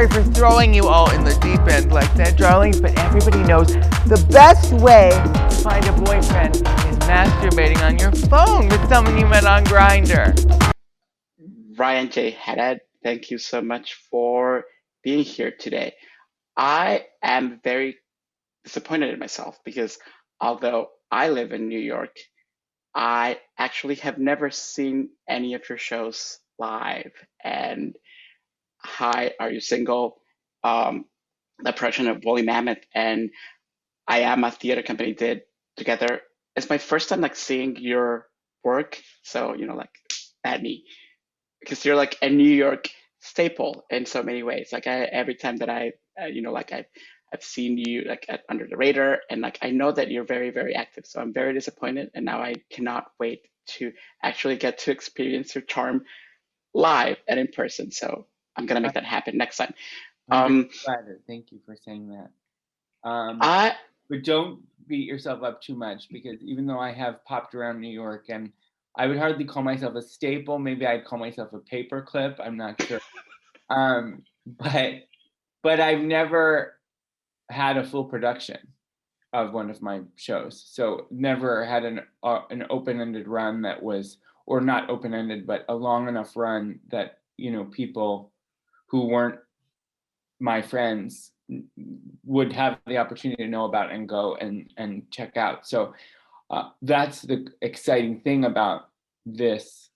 sorry for throwing you all in the deep end like that, darlings, but everybody knows the best way to find a boyfriend is masturbating on your phone with someone you met on Grindr. Ryan J. Haddad, thank you so much for being here today. I am very disappointed in myself because although I live in New York, I actually have never seen any of your shows live. And Hi, Are You Single? Um, the production of Woolly Mammoth and I Am a Theater Company did together. It's my first time like seeing your work. So, like at me. Because you're like a New York staple in so many ways. Like every time that I've seen you like under the radar, and like I know that you're very very active. So I'm very disappointed, and now I cannot wait to actually get to experience your charm live and in person. So I'm gonna make that happen next time. I'm very Um, flattered. Thank you for saying that. I But don't beat yourself up too much because even though I have popped around New York and I would hardly call myself a staple, maybe I'd call myself a paperclip. I'm not sure. Um, but I've never had a full production of one of my shows. So never had an open-ended run that was, or not open-ended, but a long enough run that, people who weren't my friends would have the opportunity to know about and go and check out. So that's the exciting thing about this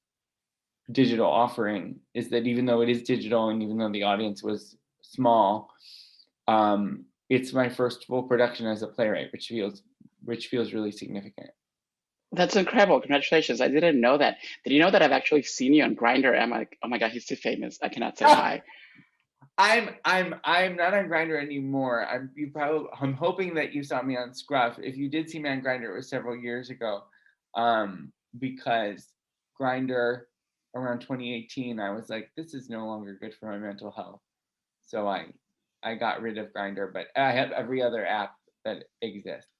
digital offering, is that even though it is digital and even though the audience was small, it's my first full production as a playwright, which feels really significant. That's incredible. Congratulations. I didn't know that. Did you know that I've actually seen you on Grindr? I'm like, oh my God, he's too famous. I cannot say hi. I'm not on Grindr anymore. I'm hoping that you saw me on Scruff. If you did see me on Grindr, it was several years ago, because Grindr around 2018, I was like, this is no longer good for my mental health. So I got rid of Grindr, but I have every other app that exists.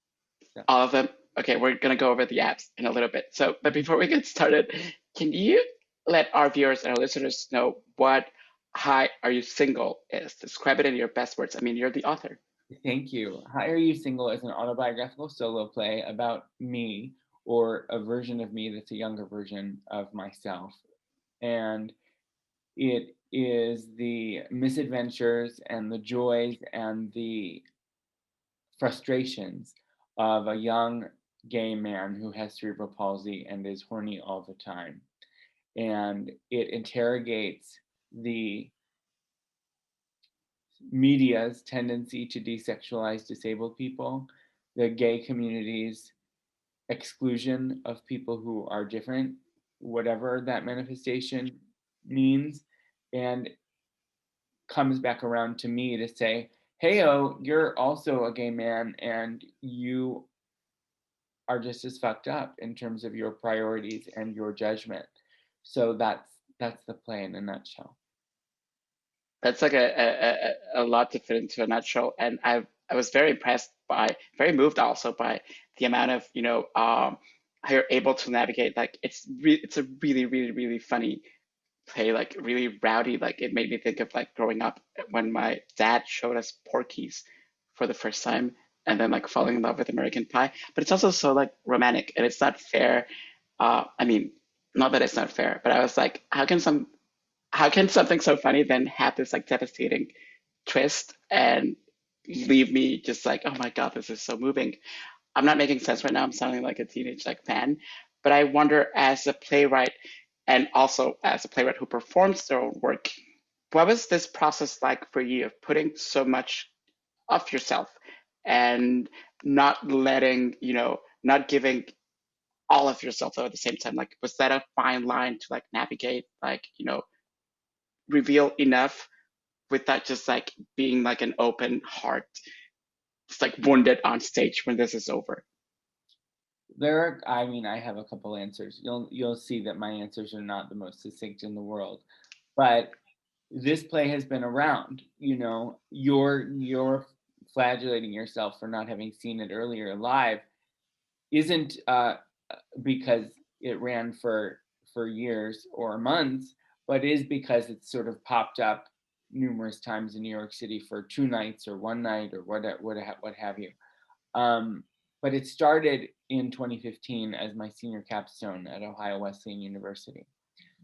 So. All of them. Okay, we're gonna go over the apps in a little bit. So, but before we get started, can you let our viewers and our listeners know what Hi, Are You Single is? Describe it in your best words. I mean, you're the author. Thank you. Hi, Are You Single is an autobiographical solo play about me, or a version of me that's a younger version of myself. And it is the misadventures and the joys and the frustrations of a young gay man who has cerebral palsy and is horny all the time. And it interrogates the media's tendency to desexualize disabled people, the gay community's exclusion of people who are different, whatever that manifestation means, and comes back around to me to say, hey, you're also a gay man and you are just as fucked up in terms of your priorities and your judgment. So that's the play in a nutshell. That's like a lot to fit into a nutshell, and I was very impressed by, very moved also by the amount of how you're able to navigate. Like it's a really really really funny play, like really rowdy. Like it made me think of like growing up when my dad showed us Porky's for the first time, and then like falling in love with American Pie. But it's also so like romantic, and it's not fair. I mean, not that it's not fair, but I was like, how can something so funny then have this like devastating twist and leave me just like, oh my God, this is so moving. I'm not making sense right now. I'm sounding like a teenage like fan, but I wonder, as a playwright and also as a playwright who performs their own work, what was this process like for you of putting so much of yourself and not letting, not giving all of yourself at the same time? Like, was that a fine line to like navigate, like, reveal enough without just like being like an open heart, just like wounded on stage when this is over? I have a couple answers. You'll see that my answers are not the most succinct in the world, but this play has been around. You're flagellating yourself for not having seen it earlier live isn't because it ran for years or months, but is because it's sort of popped up numerous times in New York City for 2 nights or 1 night or what have you. But it started in 2015 as my senior capstone at Ohio Wesleyan University.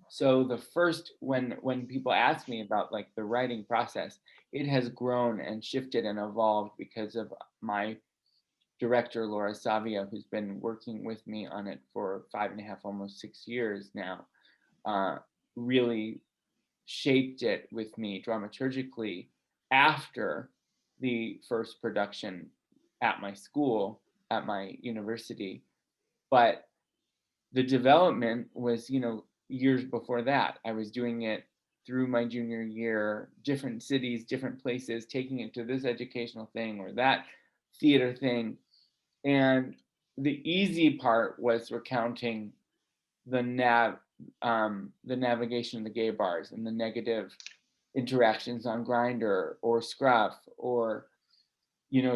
So the first, when people ask me about like the writing process, it has grown and shifted and evolved because of my director, Laura Savia, who's been working with me on it for 5.5, almost 6 years now, really shaped it with me dramaturgically after the first production at my school, at my university. But the development was, years before that. I was doing it through my junior year, different cities, different places, taking it to this educational thing or that theater thing. And the easy part was recounting the navigation of the gay bars and the negative interactions on Grindr or Scruff, or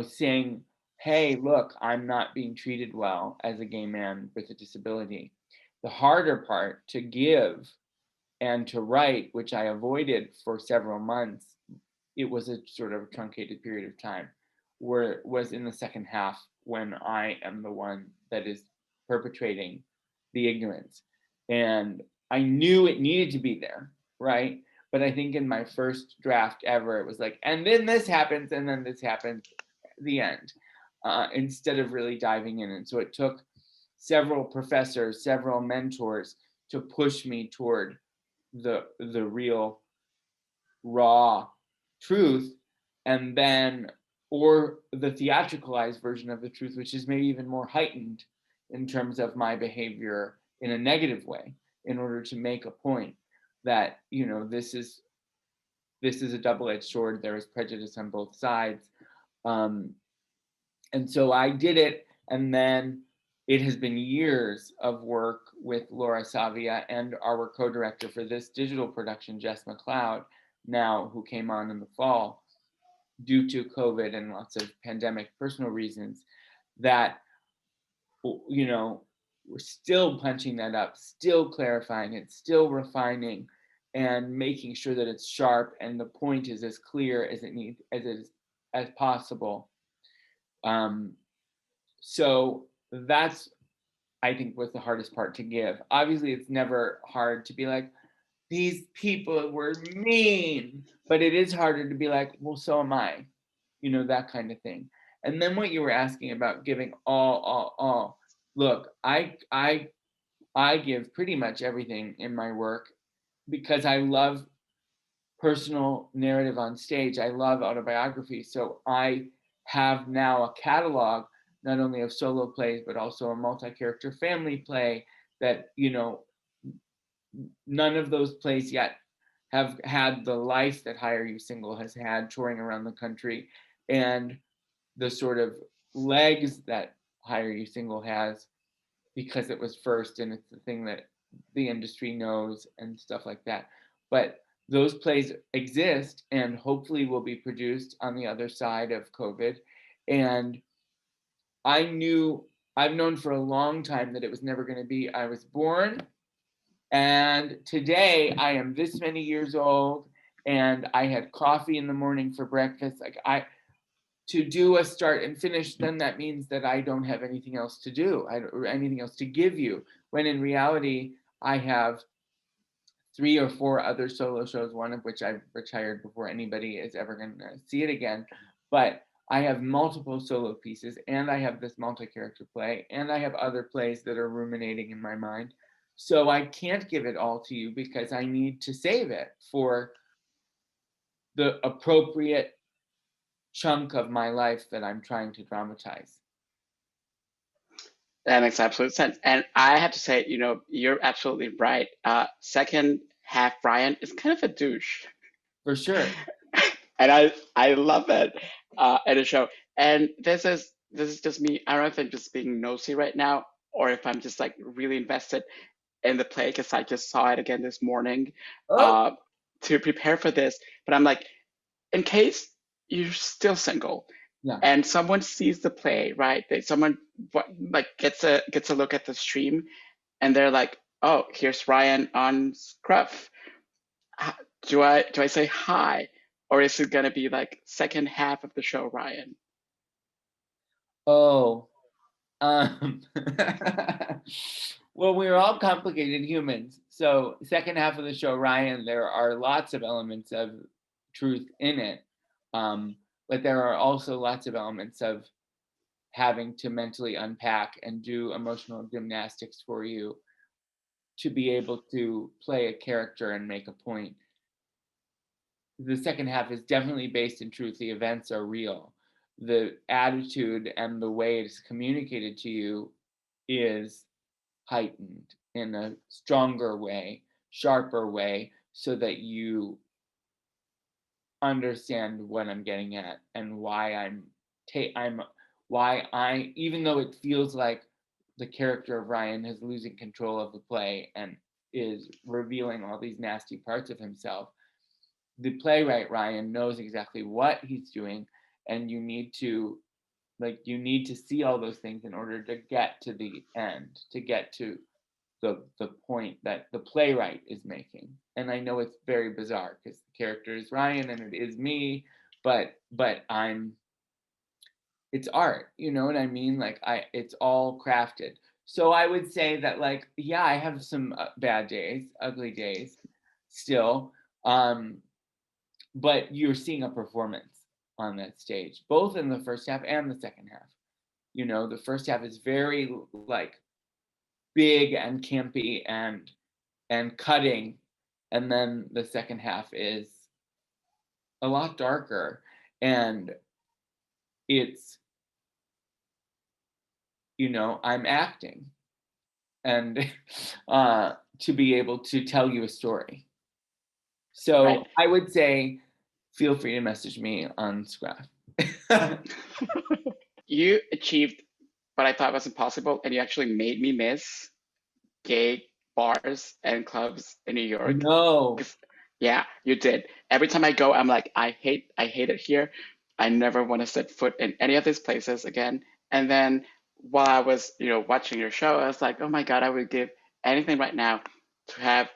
saying, hey, look, I'm not being treated well as a gay man with a disability. The harder part to give and to write, which I avoided for several months, it was a sort of truncated period of time, was in the second half, when I am the one that is perpetrating the ignorance. And I knew it needed to be there, right? But I think in my first draft ever, it was like, and then this happens, and then this happens, the end, instead of really diving in. And so it took several professors, several mentors to push me toward the real raw truth, and then, or the theatricalized version of the truth, which is maybe even more heightened in terms of my behavior in a negative way, in order to make a point that, this is a double-edged sword. There is prejudice on both sides. And so I did it, and then it has been years of work with Laura Savia and our co-director for this digital production, Jess McLeod, now, who came on in the fall due to COVID and lots of pandemic personal reasons, that, we're still punching that up, still clarifying it, still refining, and making sure that it's sharp and the point is as clear as possible. So that's, I think, was the hardest part to give. Obviously, it's never hard to be like, these people were mean, but it is harder to be like, well, so am I, that kind of thing. And then what you were asking about giving all, look, I give pretty much everything in my work because I love personal narrative on stage. I love autobiography. So I have now a catalog, not only of solo plays, but also a multi-character family play that, none of those plays yet have had the life that Hire You Single has had, touring around the country, and the sort of legs that Hire You Single has, because it was first and it's the thing that the industry knows and stuff like that. But those plays exist and hopefully will be produced on the other side of COVID. And I've known for a long time that it was never going to be. I was born, and today I am this many years old, and I had coffee in the morning for breakfast. To do a start and finish, then that means that I don't have anything else to do, or anything else to give you, when in reality I have 3 or 4 other solo shows, one of which I've retired before anybody is ever going to see it again. But I have multiple solo pieces, and I have this multi-character play, and I have other plays that are ruminating in my mind. So I can't give it all to you because I need to save it for the appropriate chunk of my life that I'm trying to dramatize. That makes absolute sense. And I have to say, you're absolutely right. Second half Brian is kind of a douche. For sure. And I love it at a show. And this is just me. I don't know if I'm just being nosy right now, or if I'm just like really invested in the play because I just saw it again this morning to prepare for this. But I'm like, in case you're still single, yeah, and someone sees the play, right? Someone like gets a look at the stream, and they're like, "Oh, here's Ryan on Scruff. Do I say hi?" or is it gonna be like second half of the show, Ryan? Oh, um, well, we're all complicated humans. So second half of the show, Ryan, there are lots of elements of truth in it. But there are also lots of elements of having to mentally unpack and do emotional gymnastics for you to be able to play a character and make a point. The second half is definitely based in truth. The events are real. The attitude and the way it's communicated to you is heightened in a stronger way, sharper way, so that you understand what I'm getting at and why even though it feels like the character of Ryan is losing control of the play and is revealing all these nasty parts of himself, the playwright Ryan knows exactly what he's doing, and you need to see all those things in order to get to the end, to get to the point that the playwright is making. And I know it's very bizarre because the character is Ryan and it is me, but it's art, you know what I mean? Like it's all crafted. So I would say that, like, yeah, I have some bad days, ugly days still. But you're seeing a performance on that stage, both in the first half and the second half. You know, the first half is very like big and campy and cutting, and then the second half is a lot darker, and it's, you know, I'm acting and to be able to tell you a story. So Right. I would say feel free to message me on Scruff. You achieved what I thought was impossible, and you actually made me miss gay bars and clubs in New York. No. Yeah, you did. Every time I go, I'm like, I hate it here. I never want to set foot in any of these places again. And then while I was, watching your show, I was like, oh my God, I would give anything right now to have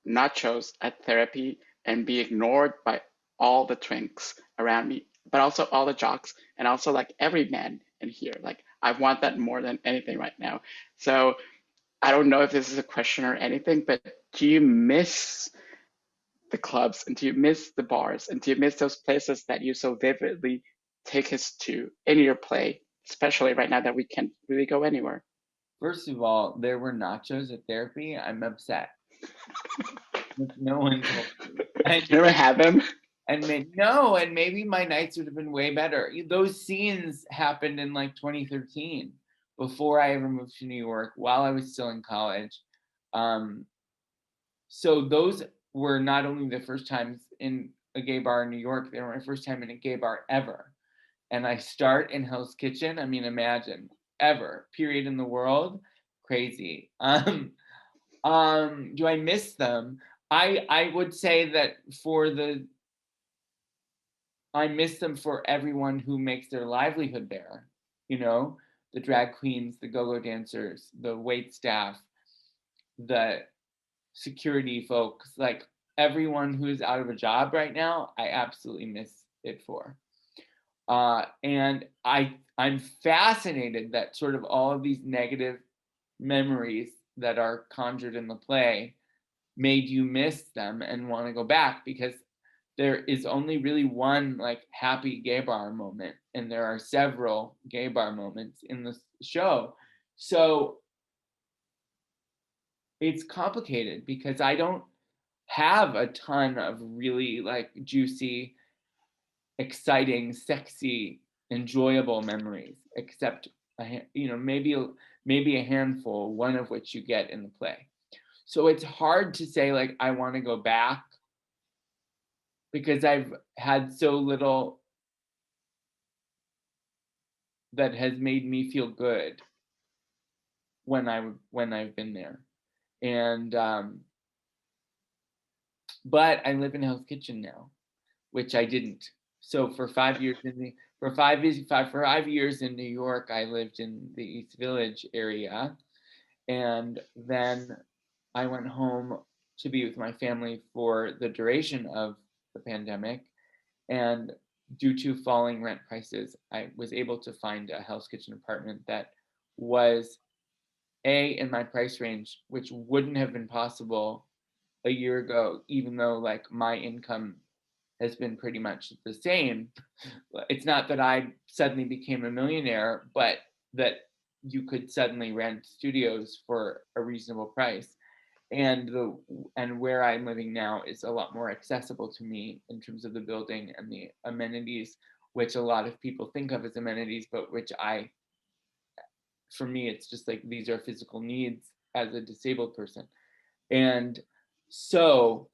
nachos at therapy and be ignored by all the twinks around me, but also all the jocks and also like every man in here. Like I want that more than anything right now. So I don't know if this is a question or anything, but do you miss the clubs and do you miss the bars and do you miss those places that you so vividly take us to in your play, especially right now that we can't really go anywhere? First of all, there were nachos at therapy. I'm upset. No one told me. You never had them? And maybe my nights would have been way better. Those scenes happened in like 2013, before I ever moved to New York, while I was still in college. So those were not only the first times in a gay bar in New York, they were my first time in a gay bar ever. And I start in Hell's Kitchen. I mean, imagine, ever, period in the world. Crazy. Do I miss them? I would say that I miss them for everyone who makes their livelihood there. You know, the drag queens, the go-go dancers, the wait staff, the security folks, like everyone who's out of a job right now, I absolutely miss it for. And I'm fascinated that sort of all of these negative memories that are conjured in the play made you miss them and want to go back, because there is only really one like happy gay bar moment, and there are several gay bar moments in the show. So it's complicated because I don't have a ton of really like juicy, exciting, sexy, enjoyable memories, except maybe a handful, one of which you get in the play. So it's hard to say like I want to go back, because I've had so little that has made me feel good when I've been there. And but I live in Hell's Kitchen now, which I didn't. So for 5 years for 5 years in New York, I lived in the East Village area, and then I went home to be with my family for the duration of the pandemic. And due to falling rent prices, I was able to find a Hell's Kitchen apartment that was in my price range, which wouldn't have been possible a year ago, even though like my income has been pretty much the same. It's not that I suddenly became a millionaire, but that you could suddenly rent studios for a reasonable price. And where I'm living now is a lot more accessible to me in terms of the building and the amenities, which a lot of people think of as amenities, but which for me, it's just like these are physical needs as a disabled person. And so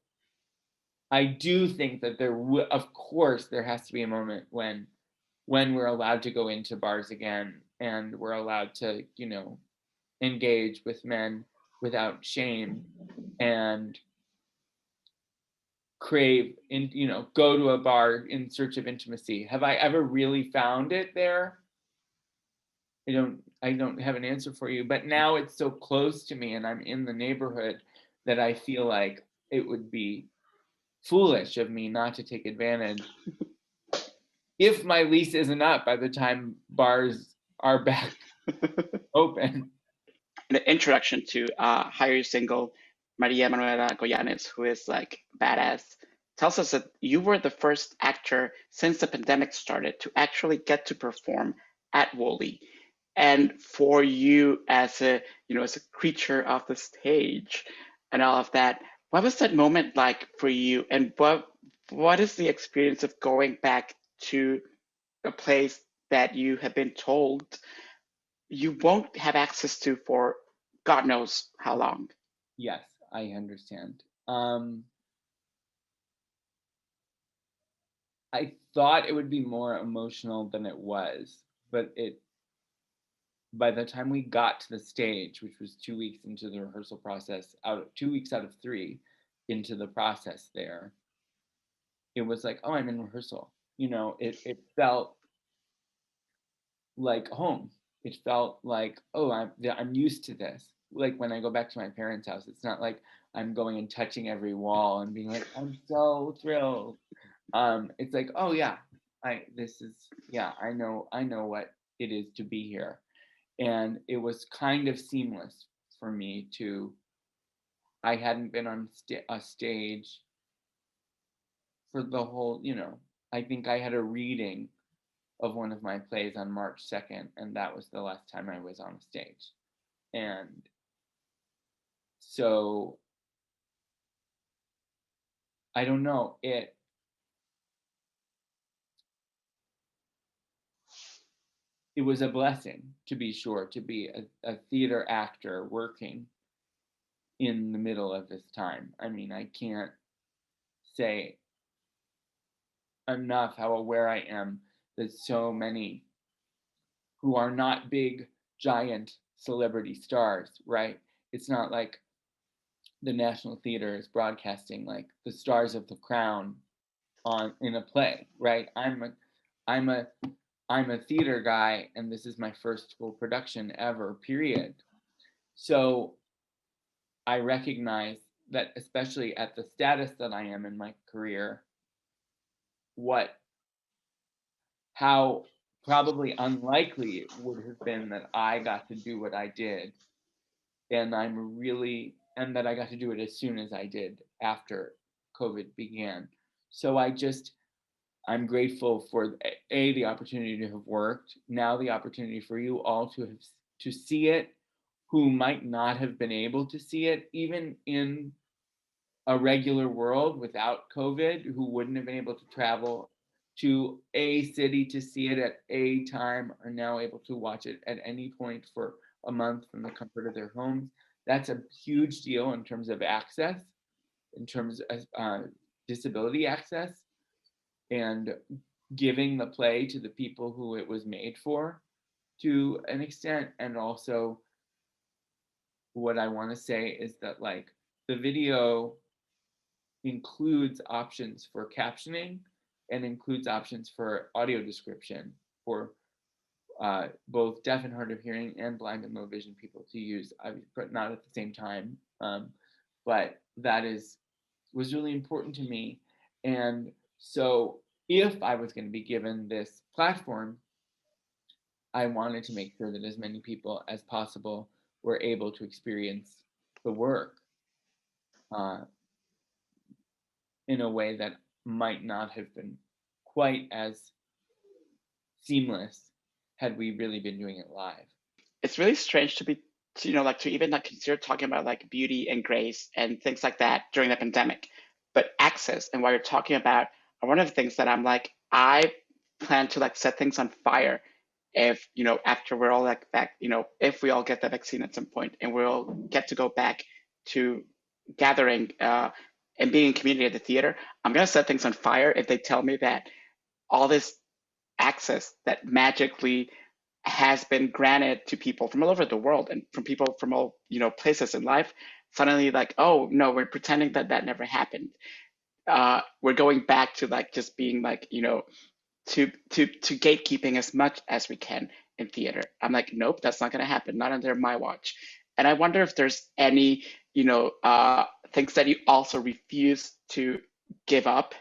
I do think that of course, there has to be a moment when we're allowed to go into bars again and we're allowed to, engage with men without shame and go to a bar in search of intimacy. Have I ever really found it there? I don't have an answer for you, but now it's so close to me and I'm in the neighborhood that I feel like it would be foolish of me not to take advantage if my lease isn't up by the time bars are back open. The introduction to Hire Single, Maria Manuela Goyanes, who is like badass, tells us that you were the first actor since the pandemic started to actually get to perform at Woolly. And for you as a creature of the stage and all of that, what was that moment like for you? And what is the experience of going back to a place that you have been told you won't have access to for God knows how long? Yes, I understand. I thought it would be more emotional than it was, but by the time we got to the stage, which was 2 weeks into the rehearsal process, 2 weeks out of 3 into the process there, it was like, oh, I'm in rehearsal. It felt like home. It felt like, oh, I'm used to this. Like when I go back to my parents' house, it's not like I'm going and touching every wall and being like, I'm so thrilled. It's like, oh yeah, I know what it is to be here. And it was kind of seamless for me I hadn't been on a stage for the whole, I think I had a reading of one of my plays on March 2nd, and that was the last time I was on stage. And so I don't know, it was a blessing, to be sure, to be a theater actor working in the middle of this time. I mean, I can't say enough how aware I am that so many who are not big, giant celebrity stars, right? It's not like the National Theater is broadcasting like the stars of The Crown in a play, right? I'm a theater guy, and this is my first full production ever, period. So I recognize that, especially at the status that I am in my career, how probably unlikely it would have been that I got to do what I did, and that I got to do it as soon as I did after COVID began. So I'm grateful for the opportunity to have worked, now the opportunity for you all to see it, who might not have been able to see it even in a regular world without COVID, who wouldn't have been able to travel to a city to see it at a time, are now able to watch it at any point for a month from the comfort of their homes. That's a huge deal in terms of access, in terms of disability access, and giving the play to the people who it was made for to an extent. And also, what I want to say is that like the video includes options for captioning and includes options for audio description for both deaf and hard of hearing and blind and low vision people to use, but not at the same time. But that was really important to me. And so if I was going to be given this platform, I wanted to make sure that as many people as possible were able to experience the work in a way that might not have been quite as seamless had we really been doing it live. It's really strange to even like consider talking about like beauty and grace and things like that during the pandemic. But access and what you're talking about are one of the things that I'm like, I plan to like set things on fire if, after we're all like back, if we all get the vaccine at some point and we'll get to go back to gathering and being in community at the theater. I'm going to set things on fire if they tell me that all this access that magically has been granted to people from all over the world and from people from all places in life, suddenly like, oh no, we're pretending that that never happened. We're going back to like just being like, to gatekeeping as much as we can in theater. I'm like, nope, that's not going to happen, not under my watch. And I wonder if there's any things that you also refuse to give up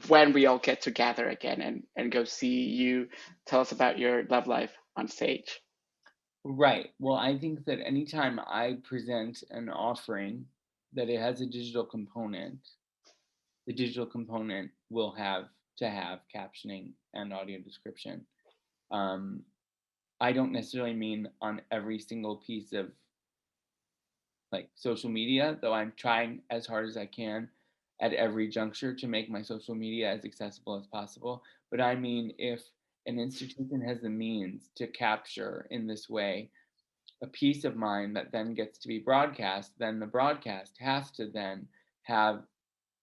when we all get together again and go see you tell us about your love life on stage. Right. Well, I think that anytime I present an offering that it has a digital component, the digital component will have to have captioning and audio description. I don't necessarily mean on every single piece of like social media, though I'm trying as hard as I can at every juncture to make my social media as accessible as possible. But I mean, if an institution has the means to capture in this way a piece of mine that then gets to be broadcast, then the broadcast has to then have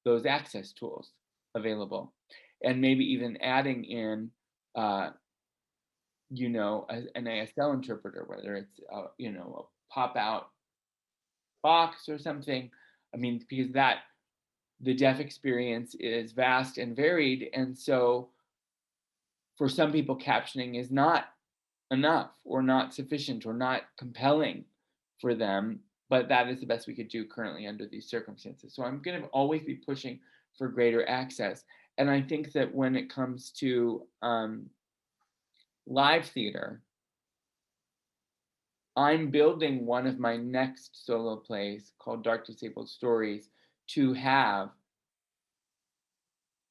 those access tools available. And maybe even adding in, an ASL interpreter, whether it's, a pop-out box or something. I mean, because the deaf experience is vast and varied. And so for some people, captioning is not enough or not sufficient or not compelling for them, but that is the best we could do currently under these circumstances. So I'm going to always be pushing for greater access. And I think that when it comes to live theater, I'm building one of my next solo plays called Dark Disabled Stories to have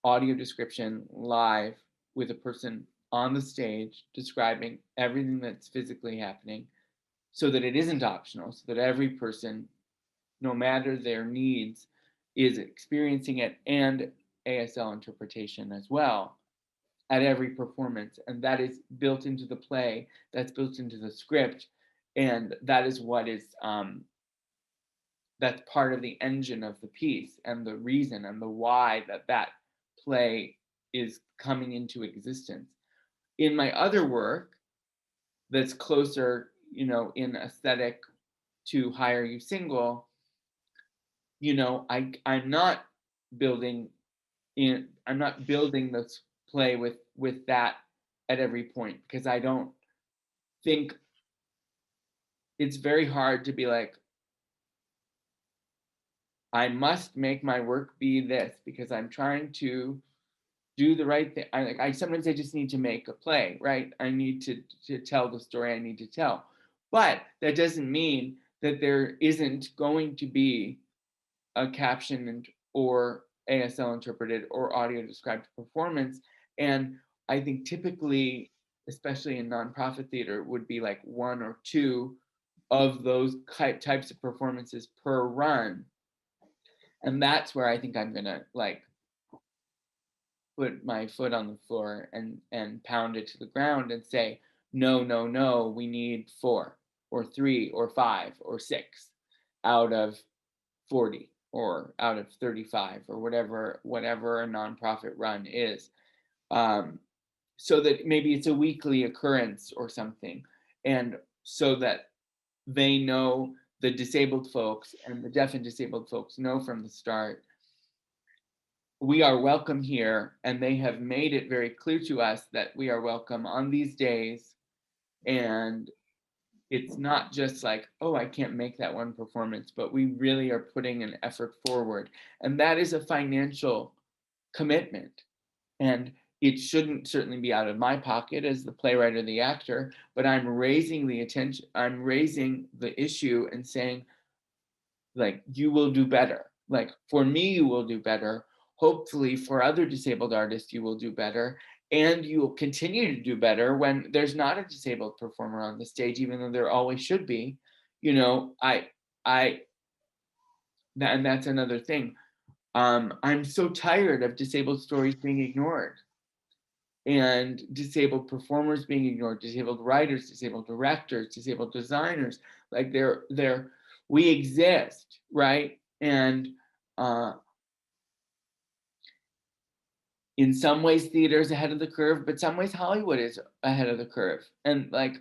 audio description live with a person on the stage describing everything that's physically happening so that it isn't optional, so that every person, no matter their needs, is experiencing it, and ASL interpretation as well at every performance. And that is built into the play, that's built into the script, and that is what is that's part of the engine of the piece and the reason and the why that play is coming into existence. In my other work that's closer, in aesthetic to Hire You Single, I'm not building this play with that at every point, because I don't think it's very hard to be like, I must make my work be this because I'm trying to do the right thing. Sometimes I just need to make a play, right? I need to tell the story I need to tell. But that doesn't mean that there isn't going to be a captioned or ASL interpreted or audio described performance. And I think typically, especially in nonprofit theater, would be like 1 or 2 of those types of performances per run. And that's where I think I'm gonna like put my foot on the floor and pound it to the ground and say, no, we need 4 or 3 or 5 or 6 out of 40 or out of 35 or whatever a nonprofit run is. So that maybe it's a weekly occurrence or something. And so that they know, the disabled folks and the deaf and disabled folks know from the start, we are welcome here, and they have made it very clear to us that we are welcome on these days. And it's not just like, oh, I can't make that one performance, but we really are putting an effort forward. And that is a financial commitment. And it shouldn't certainly be out of my pocket as the playwright or the actor, but I'm raising the attention, I'm raising the issue and saying, like, you will do better. Like, for me, you will do better. Hopefully for other disabled artists, you will do better. And you will continue to do better when there's not a disabled performer on the stage, even though there always should be. You know, and that's another thing. I'm so tired of disabled stories being ignored and disabled performers being ignored, disabled writers, disabled directors, disabled designers. Like we exist, right? And in some ways theater is ahead of the curve, but some ways Hollywood is ahead of the curve. And like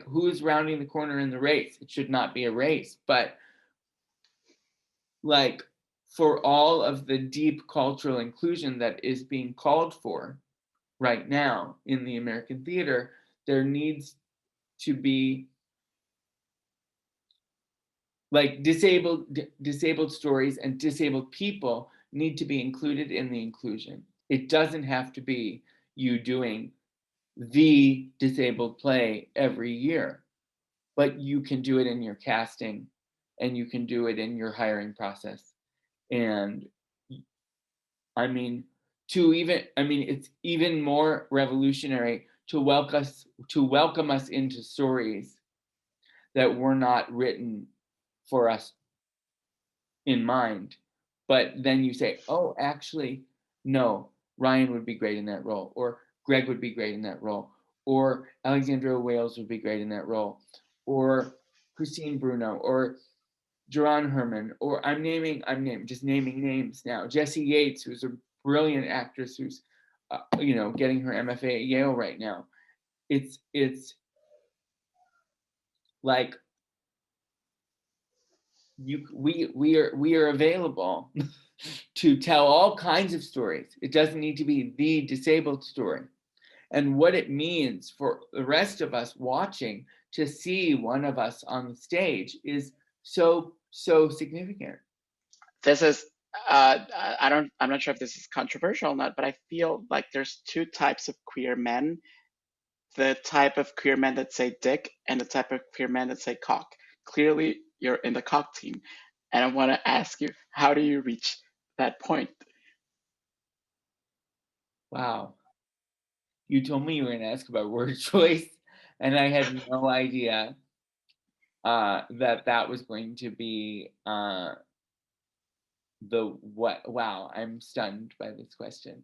who's rounding the corner in the race? It should not be a race, but like for all of the deep cultural inclusion that is being called for right now in the American theater, there needs to be like disabled stories and disabled people need to be included in the inclusion. It doesn't have to be you doing the disabled play every year, but you can do it in your casting and you can do it in your hiring process. And I mean, it's even more revolutionary to welcome us into stories that were not written for us in mind, but then you say, oh, actually, no, Ryan would be great in that role, or Greg would be great in that role, or Alexandra Wales would be great in that role, or Christine Bruno, or Jerron Herman, or just naming names now. Jessie Yates, who's a brilliant actress who's, getting her MFA at Yale right now. It's like we are available to tell all kinds of stories. It doesn't need to be the disabled story. And what it means for the rest of us watching to see one of us on the stage is so significant. This is I'm not sure if this is controversial or not, but I feel like there's two types of queer men. The type of queer men that say dick and the type of queer men that say cock. Clearly you're in the cock team. And I want to ask you, how do you reach that point? Wow. You told me you were going to ask about word choice, and I had no idea that was going to be wow, I'm stunned by this question.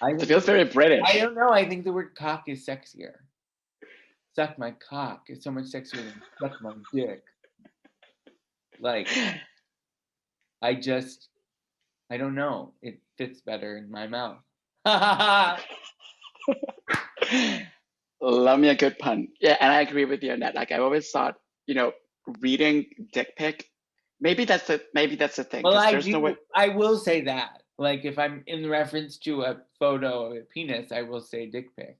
It feels very British. I don't know. I think the word cock is sexier. Suck my cock is so much sexier than suck my dick. Like, I don't know. It fits better in my mouth. Love me a good pun. Yeah, and I agree with you on that. Like, I always thought, reading dick pic, maybe that's the thing. Well, I will say that. Like, if I'm in reference to a photo of a penis, I will say dick pic,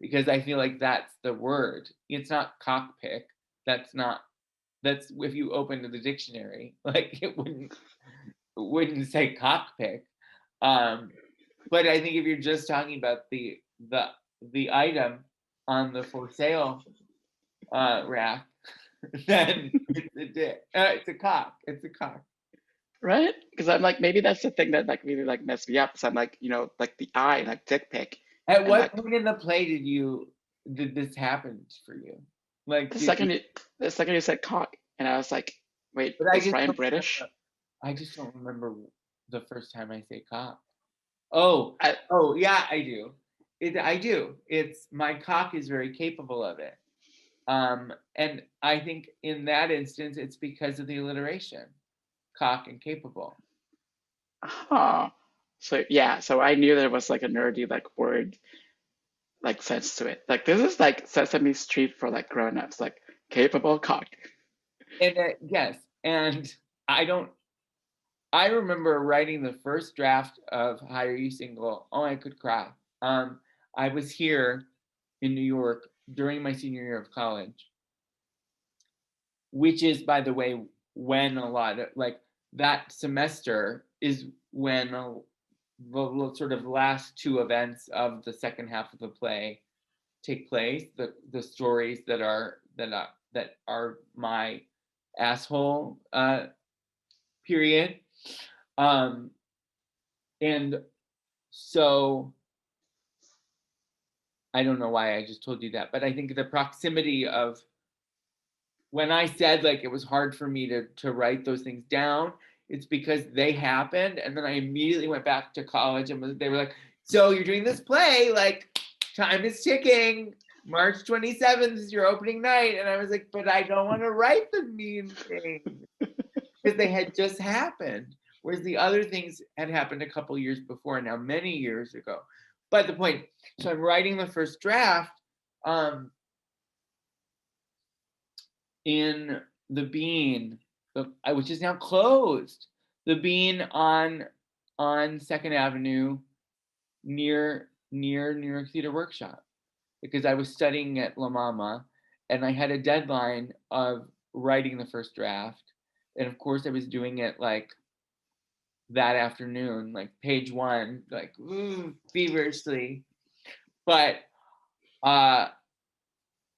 because I feel like that's the word. It's not cock pic. That's if you open to the dictionary, like it wouldn't say cock pic. But I think if you're just talking about the item on the for sale rack, then it's a dick. It's a cock. It's a cock. Right? Because I'm like, maybe that's the thing that like really like messed me up. So I'm like, like the eye, like dick pic. At what point in the play did this happen for you? Like the second you said cock, and I was like, wait, is Ryan British? I just don't remember the first time I say cock. Yeah, I do. I do. It's my cock is very capable of it. And I think in that instance, it's because of the alliteration, cock and capable. Huh. So yeah, so I knew there was like a nerdy like word like sense to it. Like this is like Sesame Street for like grown-ups, like capable cock. And yes, and I remember writing the first draft of Hi, Are You Single? Oh, I could cry. I was here in New York during my senior year of college, which is, by the way, when a lot of like that semester is when the sort of last two events of the second half of the play take place, the stories that are my asshole period. And so I don't know why I just told you that, but I think the proximity of when I said like it was hard for me to write those things down, it's because they happened, and then I immediately went back to college, and they were like, so you're doing this play, like time is ticking, March 27th is your opening night. And I was like, but I don't want to write the mean things because they had just happened, whereas the other things had happened a couple years before, now many years ago. But the point, so I'm writing the first draft in the Bean, which is now closed. The Bean on 2nd Avenue near New York Theater Workshop, because I was studying at La Mama and I had a deadline of writing the first draft. And of course I was doing it like that afternoon, like page 1, like feverishly. But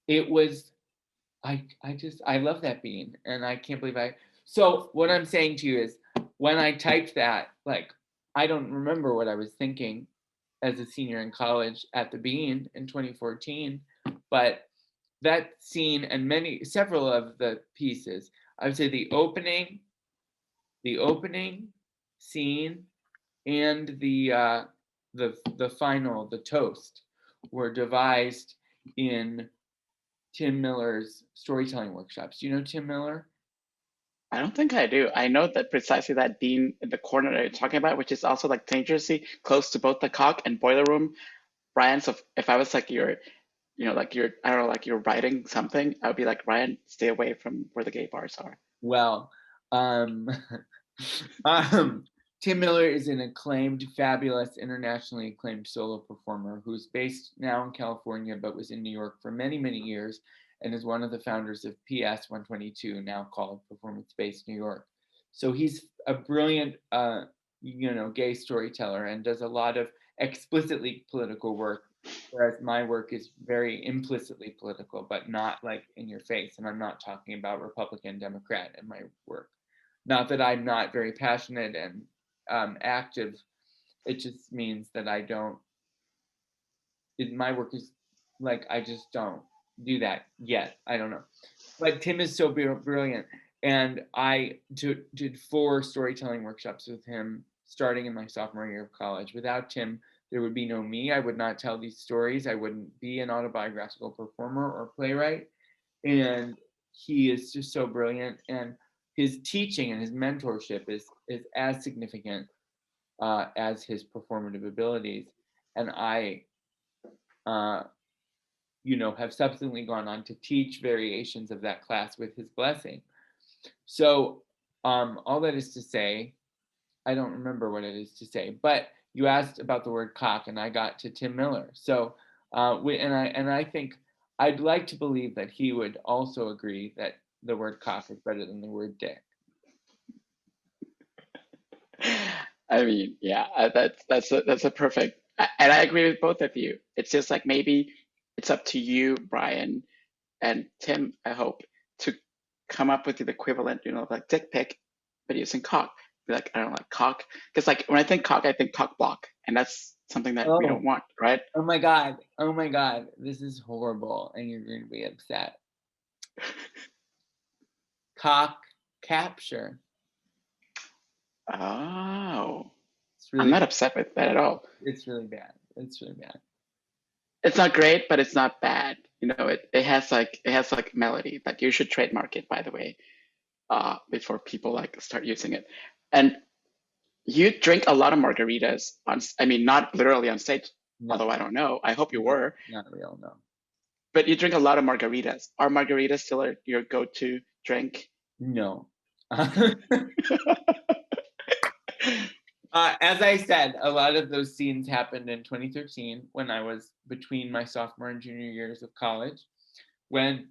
it was, I love that Bean, and I can't believe so what I'm saying to you is, when I typed that, like, I don't remember what I was thinking as a senior in college at the Bean in 2014, but that scene and several of the pieces, I would say the opening scene and the final, the toast, were devised in Tim Miller's storytelling workshops. Do you know Tim Miller? I don't think I do. I know that precisely that Bean in the corner that you're talking about, which is also like dangerously close to both the Cock and Boiler Room. Ryan, so if I was like I don't know, like you're writing something, I would be like, Ryan, stay away from where the gay bars are. Well, Tim Miller is an acclaimed, fabulous, internationally acclaimed solo performer who's based now in California, but was in New York for many, many years, and is one of the founders of PS 122, now called Performance Based New York. So he's a brilliant, gay storyteller and does a lot of explicitly political work, whereas my work is very implicitly political, but not like in your face. And I'm not talking about Republican, Democrat in my work. Not that I'm not very passionate and active. It just means that my work is like, I just don't do that yet. I don't know. But Tim is so brilliant. And I did 4 storytelling workshops with him starting in my sophomore year of college. Without Tim, there would be no me. I would not tell these stories. I wouldn't be an autobiographical performer or playwright. And he is just so brilliant. And his teaching and his mentorship is as significant as his performative abilities. And I, have subsequently gone on to teach variations of that class with his blessing. So all that is to say, I don't remember what it is to say, but you asked about the word cock, and I got to Tim Miller. So I think I'd like to believe that he would also agree that the word cock is better than the word dick. I mean, yeah, that's a perfect, and I agree with both of you. It's just like, maybe it's up to you, Brian, and Tim, I hope, to come up with the equivalent, like dick pic, but using cock. Be like, I don't like cock, because like when I think cock, I think cock block, and that's something that we don't want, right? Oh my God, this is horrible, and you're going to be upset. Cock capture. Oh, Really, I'm not upset with that at all. It's really bad. It's not great, but it's not bad. It has like melody. Like, you should trademark it, by the way, before people like start using it. And you drink a lot of margaritas not literally on stage, No. although I don't know. I hope you were. Not real, no. But you drink a lot of margaritas. Are margaritas still your go-to drink? No. As I said, a lot of those scenes happened in 2013 when I was between my sophomore and junior years of college, when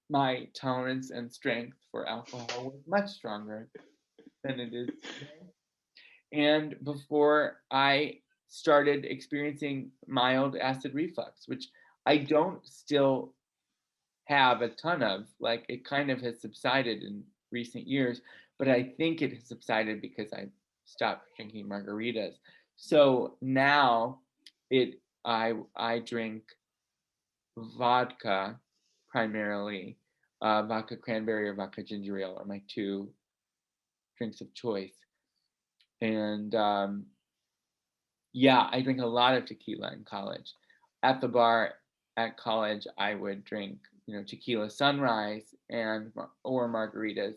my tolerance and strength for alcohol was much stronger than it is today. and before I started experiencing mild acid reflux, which I don't still have a ton of. Like, it kind of has subsided in recent years, but I think it has subsided because I stopped drinking margaritas. So now I drink vodka primarily. Vodka cranberry or vodka ginger ale are my two drinks of choice. And yeah, I drink a lot of tequila in college. At the bar at college, I would drink, tequila sunrise or margaritas,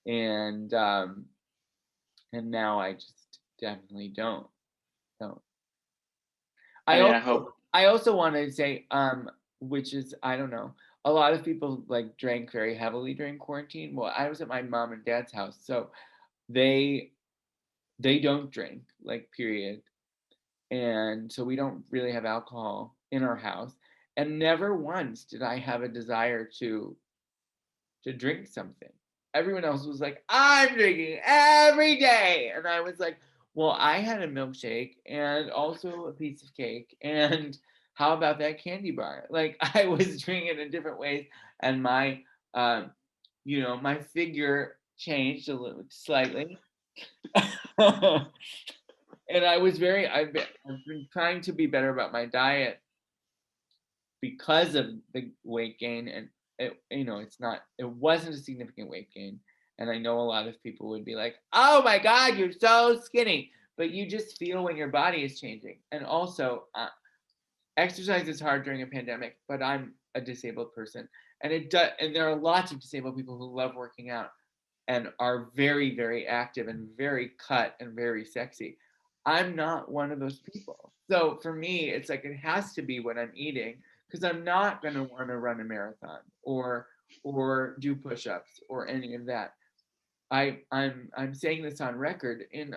and now I just definitely don't. I mean, I hope. I also want to say, which is, I don't know, a lot of people like drank very heavily during quarantine. Well, I was at my mom and dad's house, so they don't drink, like, period. And so we don't really have alcohol in our house. And never once did I have a desire to drink something. Everyone else was like, I'm drinking every day. And I was like, well, I had a milkshake and also a piece of cake. And how about that candy bar? Like, I was drinking in different ways. And my, my figure changed a little slightly. And I've been trying to be better about my diet because of the weight gain, and it wasn't a significant weight gain. And I know a lot of people would be like, oh my God, you're so skinny, but you just feel when your body is changing. And also, exercise is hard during a pandemic, but I'm a disabled person, and there are lots of disabled people who love working out and are very, very active and very cut and very sexy. I'm not one of those people. So for me, it's like, it has to be what I'm eating, because I'm not going to want to run a marathon or do push-ups or any of that. I'm saying this on record. In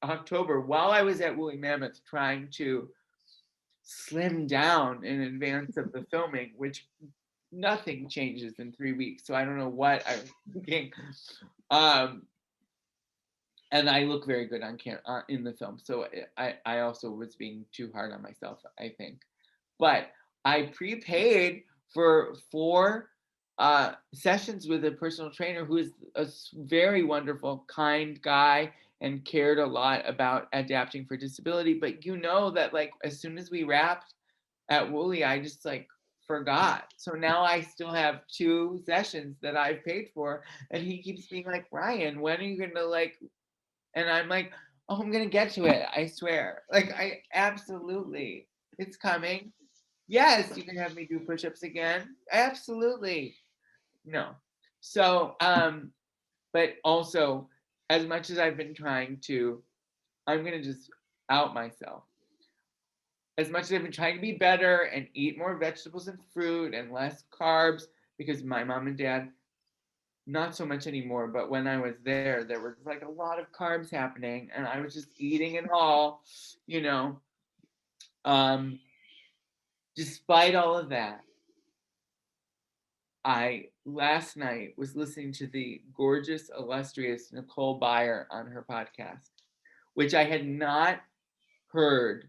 October, while I was at Woolly Mammoth trying to slim down in advance of the filming, which nothing changes in 3 weeks, so I don't know what I was thinking. And I look very good on camera in the film, so I also was being too hard on myself, I think. But I prepaid for 4 sessions with a personal trainer who is a very wonderful, kind guy and cared a lot about adapting for disability. But that, like, as soon as we wrapped at Woolly, I just like forgot. So now I still have 2 sessions that I've paid for, and he keeps being like, Ryan, when are you gonna, like? And I'm like, oh, I'm gonna get to it, I swear. Like, I absolutely, it's coming. Yes, you can have me do push-ups again. Absolutely. No. So, but also, as much as I've been trying to, I'm gonna just out myself. As much as I've been trying to be better and eat more vegetables and fruit and less carbs, because my mom and dad, not so much anymore, but when I was there was like a lot of carbs happening, and I was just eating it all, despite all of that. I last night was listening to the gorgeous, illustrious Nicole Byer on her podcast, which I had not heard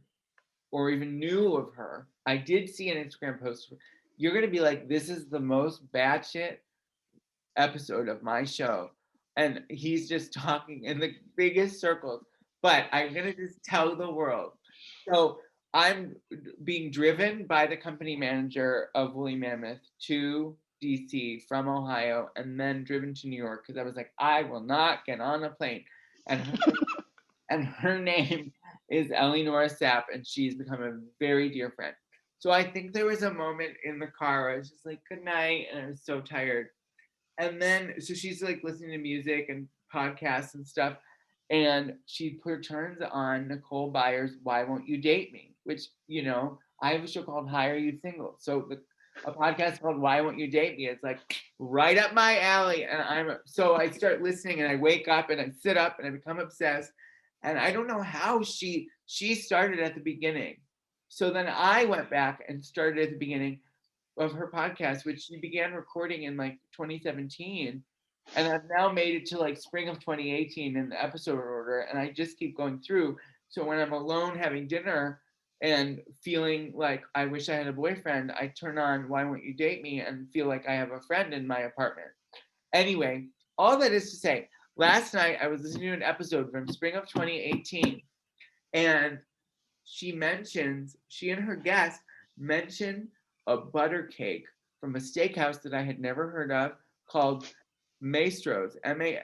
or even knew of her. I did see an Instagram post. You're going to be like, this is the most batshit episode of my show. And he's just talking in the biggest circles. But I'm going to just tell the world. So I'm being driven by the company manager of Woolly Mammoth to DC from Ohio, and then driven to New York, because I was like, I will not get on a plane. And her name is Eleanor Sapp, and she's become a very dear friend. So I think there was a moment in the car where I was just like, good night, and I was so tired. And then, so she's like listening to music and podcasts and stuff, and she turns on Nicole Byer's Why Won't You Date Me? Which, I have a show called Hi, Are You Single? So a podcast called Why Won't You Date Me? It's like right up my alley. And so I start listening, and I wake up and I sit up and I become obsessed. And I don't know how she started at the beginning. So then I went back and started at the beginning of her podcast, which she began recording in like 2017. And I've now made it to like spring of 2018 in the episode order, and I just keep going through. So when I'm alone having dinner and feeling like I wish I had a boyfriend, I turn on Why Won't You Date Me and feel like I have a friend in my apartment. Anyway, all that is to say, last night I was listening to an episode from spring of 2018, and she and her guest mention a butter cake from a steakhouse that I had never heard of called Maestro's, Maestros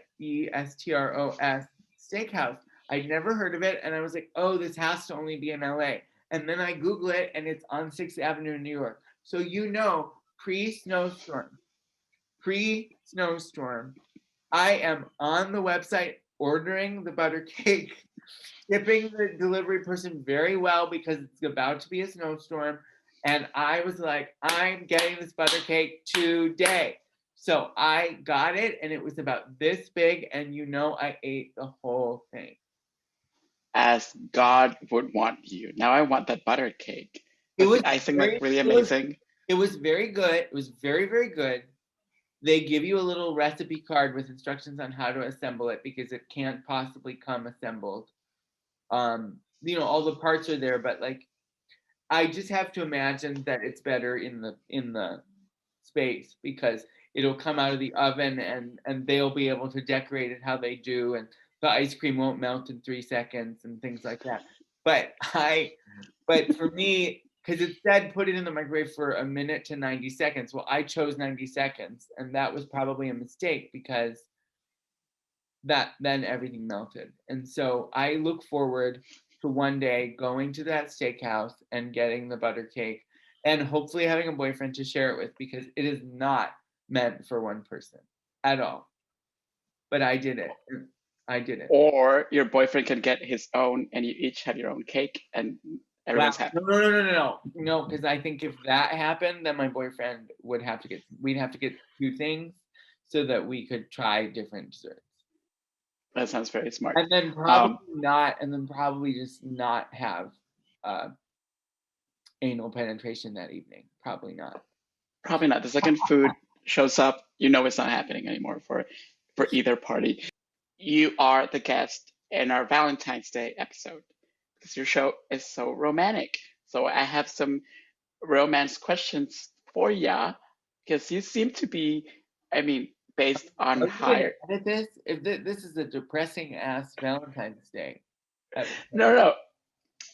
Steakhouse. I'd never heard of it, and I was like, oh, this has to only be in LA. And then I Google it, and it's on 6th Avenue in New York. So pre-snowstorm, I am on the website ordering the butter cake, tipping the delivery person very well because it's about to be a snowstorm. And I was like, I'm getting this butter cake today. So I got it, and it was about this big, and I ate the whole thing. As God would want you. Now I want that butter cake. Was the icing like really amazing? It was very good. It was very, very good. They give you a little recipe card with instructions on how to assemble it because it can't possibly come assembled. All the parts are there, but like, I just have to imagine that it's better in the space because it'll come out of the oven and they'll be able to decorate it how they do, and the ice cream won't melt in 3 seconds and things like that. But for me, because it said put it in the microwave for a minute to 90 seconds. Well, I chose 90 seconds, and that was probably a mistake because then everything melted. And so I look forward to one day going to that steakhouse and getting the butter cake and hopefully having a boyfriend to share it with, because it is not meant for one person at all. But I did it. Or your boyfriend can get his own and you each have your own cake and everyone's happy. No, because I think if that happened, then my boyfriend we'd have to get 2 things so that we could try different desserts. That sounds very smart. And then probably just not have anal penetration that evening. Probably not. The second food shows up, it's not happening anymore for either party. You are the guest in our Valentine's Day episode because your show is so romantic. So I have some romance questions for ya because you seem to be, based on higher. Edit this? If this is a depressing ass Valentine's Day. No,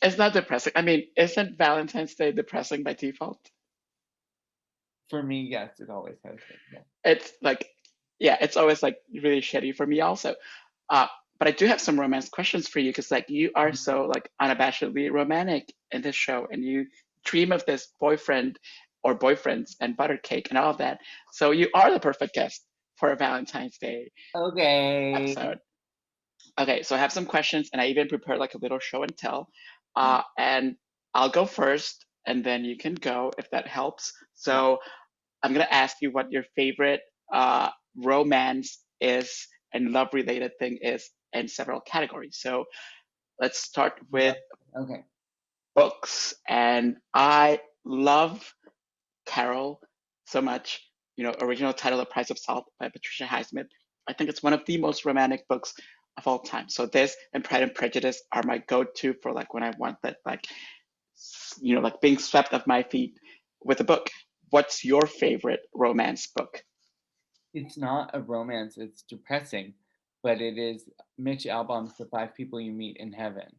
it's not depressing. Isn't Valentine's Day depressing by default? For me, yes, it always has been. Yeah. It's like, yeah, it's always like really shitty for me also. But I do have some romance questions for you because like you are so like unabashedly romantic in this show, and you dream of this boyfriend or boyfriends and butter cake and all of that. So you are the perfect guest for a Valentine's Day episode. Okay, so I have some questions, and I even prepared like a little show and tell. And I'll go first, and then you can go if that helps. So I'm gonna ask you what your favorite romance is and love-related thing is in several categories. So let's start with books. And I love Carol so much. Original title, The Price of Salt by Patricia Highsmith. I think it's one of the most romantic books of all time. So this and Pride and Prejudice are my go-to for like when I want that, like, like being swept off my feet with a book. What's your favorite romance book? It's not a romance, it's depressing, but it is Mitch Albom's The 5 People You Meet in Heaven,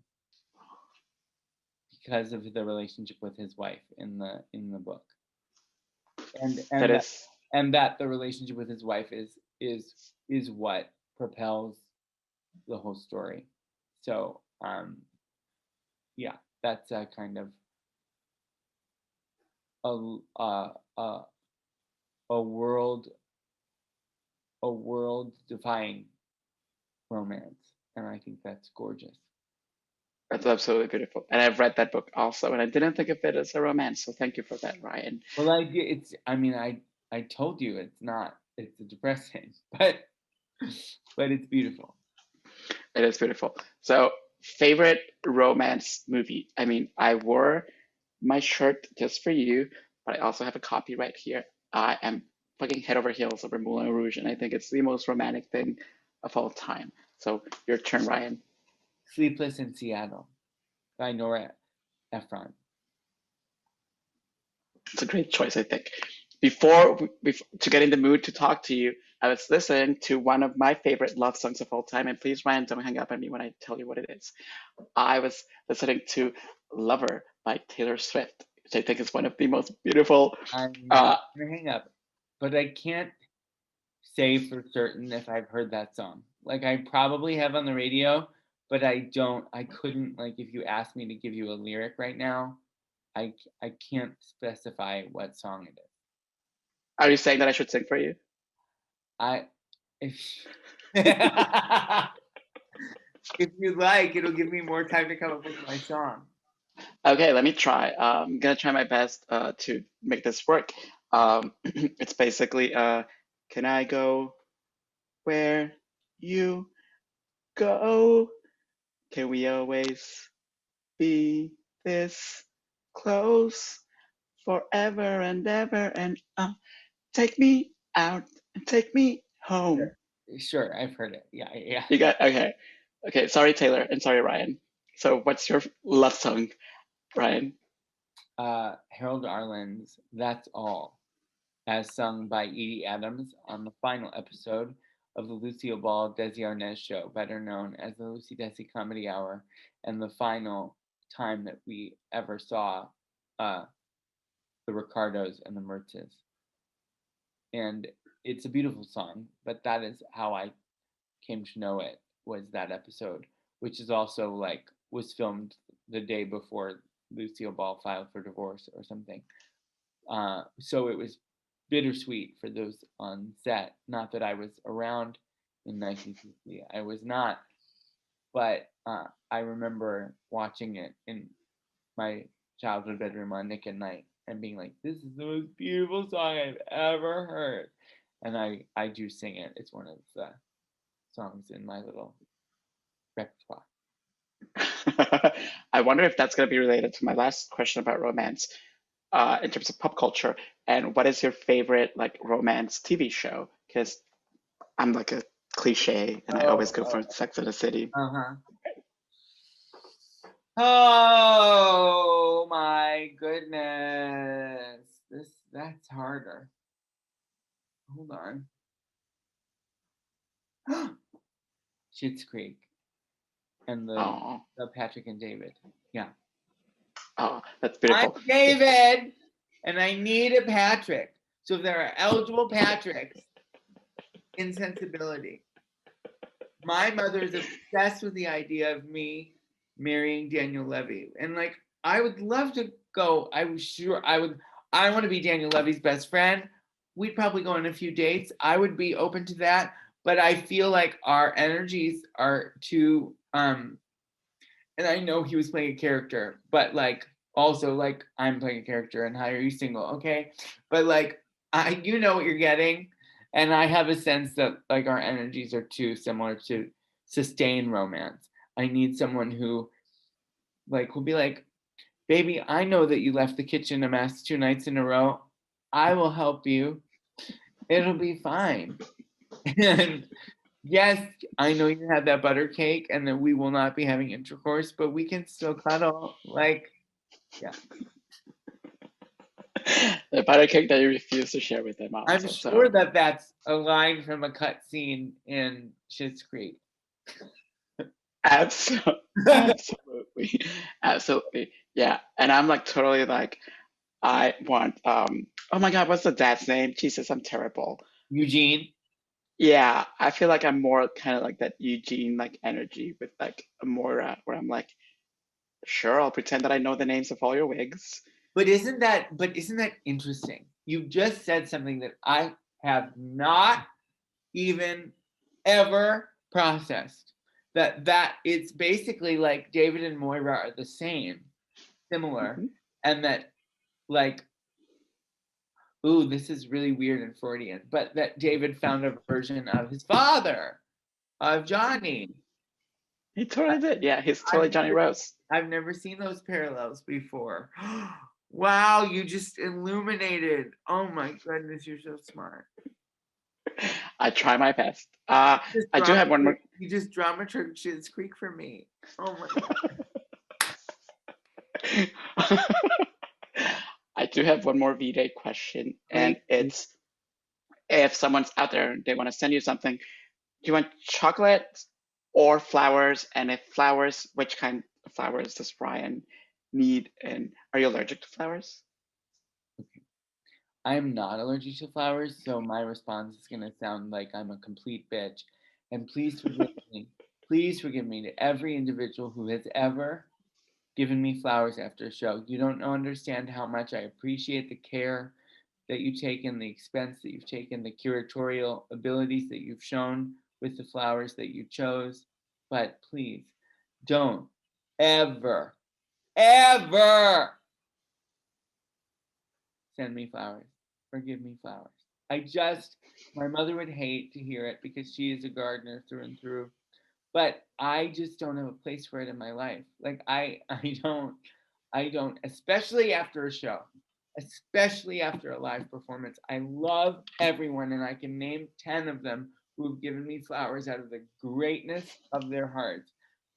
because of the relationship with his wife in the book. And that the relationship with his wife is what propels the whole story. So that's a kind of a world defying romance, and I think that's gorgeous. That's absolutely beautiful, and I've read that book also, and I didn't think of it as a romance, so thank you for that, Ryan. Well, I told you it's depressing, but it's beautiful. It is beautiful. So, favorite romance movie? I wore my shirt just for you, but I also have a copy right here. I am fucking head over heels over Moulin Rouge, and I think it's the most romantic thing of all time. So your turn, Ryan. Sleepless in Seattle by Nora Ephron. It's a great choice, I think. Before to get in the mood to talk to you, I was listening to one of my favorite love songs of all time, and please, Ryan, don't hang up on me when I tell you what it is. I was listening to Lover by Taylor Swift, which I think is one of the most beautiful. I'm not gonna hang up, but I can't say for certain if I've heard that song. Like I probably have on the radio, but I couldn't, like, if you asked me to give you a lyric right now, I can't specify what song it is. Are you saying that I should sing for you? If you'd like, it'll give me more time to come up with my song. Okay, let me try. I'm gonna try my best to make this work. It's basically, can I go where you go? Can we always be this close forever and ever? And take me out and take me home. Sure, I've heard it. Yeah. You got okay. Sorry, Taylor, and sorry, Ryan. So, what's your love song, Ryan? Harold Arlen's "That's All," as sung by Edie Adams on the final episode of the Lucille Ball Desi Arnaz show, better known as the Lucy Desi Comedy Hour, and the final time that we ever saw the Ricardos and the Mertzes. And it's a beautiful song, but that is how I came to know it, was that episode, which is also like was filmed the day before Lucille Ball filed for divorce or something. So it was bittersweet for those on set. Not that I was around in 1960, I was not, but I remember watching it in my childhood bedroom on Nick at Night and being like, this is the most beautiful song I've ever heard. And I do sing it. It's one of the songs in my little repertoire. I wonder if that's going to be related to my last question about romance in terms of pop culture. And what is your favorite like romance TV show? Because I'm like a cliche and I always go for Sex and the City. Oh my goodness. That's harder. Hold on. Schitt's Creek and the Patrick and David. Yeah. Oh, that's beautiful. I'm David and I need a Patrick. So if there are eligible Patricks in Sensibility. My mother is obsessed with the idea of me marrying Daniel Levy. And like, I would love to go. I was sure I want to be Daniel Levy's best friend. We'd probably go on a few dates. I would be open to that. But I feel like our energies are too, and I know he was playing a character, but like, also like I'm playing a character and how are you single? Okay. But like, you know what you're getting. And I have a sense that like our energies are too similar to sustain romance. I need someone who like will be like, baby, I know that you left the kitchen a mess 2 nights in a row. I will help you. It'll be fine. And yes, I know you had that butter cake and that we will not be having intercourse, but we can still cuddle. Like, yeah. The butter cake that you refuse to share with them. Also, I'm sure that that's a line from a cut scene in Schitt's Creek. Absolutely. Yeah. And I'm like totally like, I want, oh my God, what's the dad's name? Jesus, I'm terrible. Eugene? Yeah. I feel like I'm more kind of like that Eugene like energy with like a more where I'm like, sure, I'll pretend that I know the names of all your wigs. But isn't that interesting? You just said something that I have not even ever processed. That it's basically like David and Moira are the same, similar, and that like, ooh, this is really weird and Freudian, but that David found a version of his father, of Johnny. He totally did. Yeah, he's totally Johnny Rose. I've never seen those parallels before. Wow, you just illuminated. Oh my goodness, you're so smart. I try my best. I do have one more. You just dramaturged Schitt's Creek for me. Oh my god. I do have one more V-Day question, and it's if someone's out there and they want to send you something, do you want chocolate or flowers? And if flowers, which kind of flowers does Ryan need? And are you allergic to flowers? I'm not allergic to flowers, so my response is going to sound like I'm a complete bitch. And please forgive me. Please forgive me to every individual who has ever given me flowers after a show. You don't understand how much I appreciate the care that you take and the expense that you've taken, the curatorial abilities that you've shown with the flowers that you chose. But please don't ever, ever send me flowers or give me flowers. My mother would hate to hear it because she is a gardener through and through. But I just don't have a place for it in my life. Like I don't, especially after a show, especially after a live performance. I love everyone, and I can name 10 of them who have given me flowers out of the greatness of their hearts.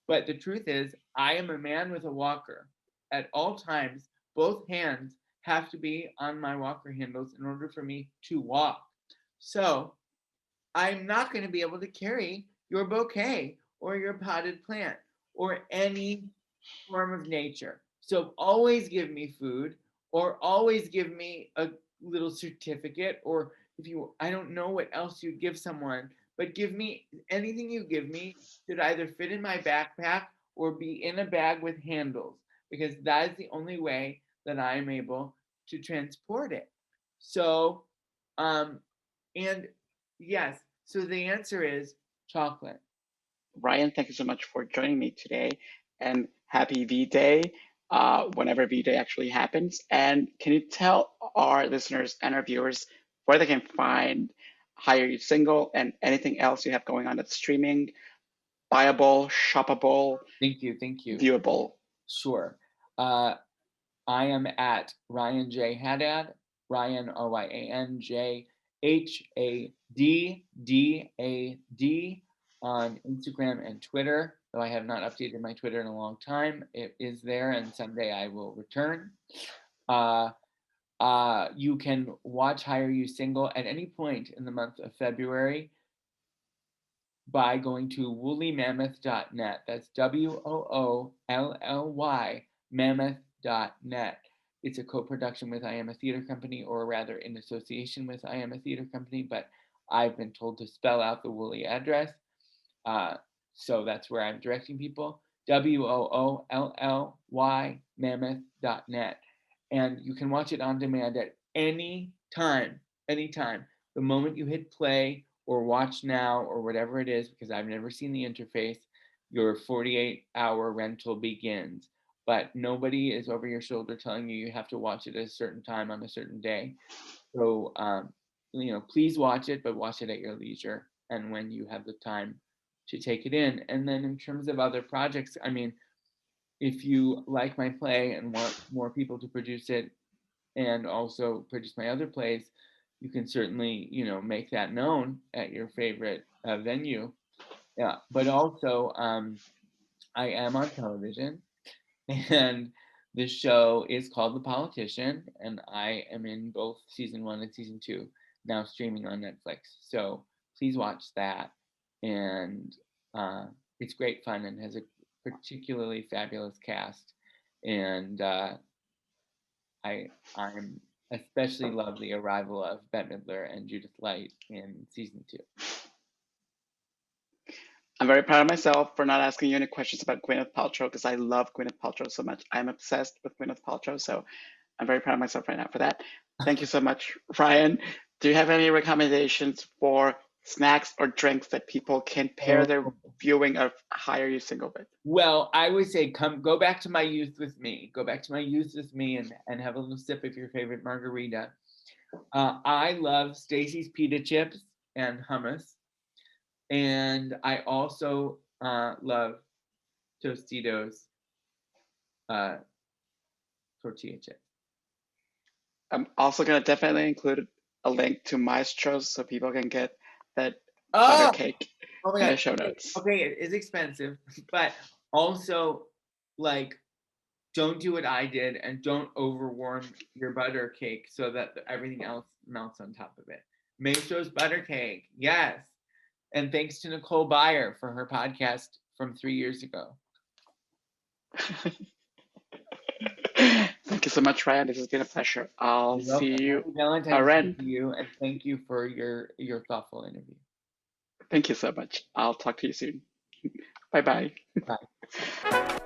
But the truth is, I am a man with a walker. At all times, both hands have to be on my walker handles in order for me to walk. So I'm not going to be able to carry your bouquet or your potted plant or any form of nature. So always give me food, or always give me a little certificate, or I don't know what else you'd give someone, but give me anything you give me should either fit in my backpack or be in a bag with handles, because that is the only way that I'm able to transport it. So, and yes, so the answer is chocolate. Ryan, thank you so much for joining me today, and happy V-Day, whenever V-Day actually happens. And can you tell our listeners and our viewers where they can find Hire You Single and anything else you have going on that's streaming, buyable, shoppable, Thank you. viewable? Sure. I am at Ryan J. Haddad, Ryan, RYAN, J, HADDAD on Instagram and Twitter, though I have not updated my Twitter in a long time. It is there, and someday I will return. You can watch Hire You Single at any point in the month of February by going to woolymammoth.net. That's WOOLLY mammoth.net. It's a co-production with I Am a Theater Company, or rather in association with I Am a Theater Company, but I've been told to spell out the Woolly address. So that's where I'm directing people. WOOLLY mammoth.net. And you can watch it on demand at any time. The moment you hit play or watch now or whatever it is, because I've never seen the interface, your 48-hour rental begins. But nobody is over your shoulder telling you have to watch it at a certain time on a certain day. So, please watch it, but watch it at your leisure and when you have the time to take it in. And then in terms of other projects, I mean, if you like my play and want more people to produce it and also produce my other plays, you can certainly, make that known at your favorite venue. Yeah, but also I am on television, and the show is called The Politician, and I am in both season 1 and season 2, now streaming on Netflix. So please watch that, and it's great fun and has a particularly fabulous cast, and I'm especially love the arrival of Bette Midler and Judith Light in season 2. I'm very proud of myself for not asking you any questions about Gwyneth Paltrow, because I love Gwyneth Paltrow so much. I'm obsessed with Gwyneth Paltrow, so I'm very proud of myself right now for that. Thank you so much, Ryan. Do you have any recommendations for snacks or drinks that people can pair their viewing of Hire You Single with? Well, I would say go back to my youth with me. Go back to my youth with me and have a little sip of your favorite margarita. I love Stacy's pita chips and hummus. And I also love Tostitos tortilla chips. I'm also gonna definitely include a link to Maestro's so people can get that butter Oh, cake oh my in the God. show notes. Okay, it is expensive, but also, like, don't do what I did and don't overwarm your butter cake so that everything else melts on top of it. Maestro's butter cake, yes. And thanks to Nicole Byer for her podcast from 3 years ago. Thank you so much, Ryan. This has been a pleasure. I'll You're welcome. see you Happy Valentine's Day around. to you, and thank you for your thoughtful interview. Thank you so much. I'll talk to you soon. Bye-bye. Bye.